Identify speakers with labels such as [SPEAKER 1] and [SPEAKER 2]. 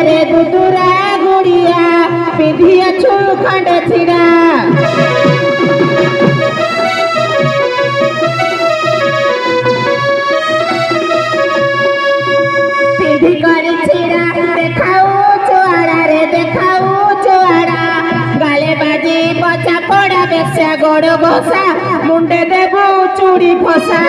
[SPEAKER 1] रे दुदुरा गुड़िया पिंधिया छु खंड छिड़ा पिंधि कर छिड़ा देखाऊ चुआड़ा रे देखाऊ चुआड़ा गाले बाजी बचा पड़ा बेस्या गोड़ घोषा मुंडे देबू चूड़ी फसा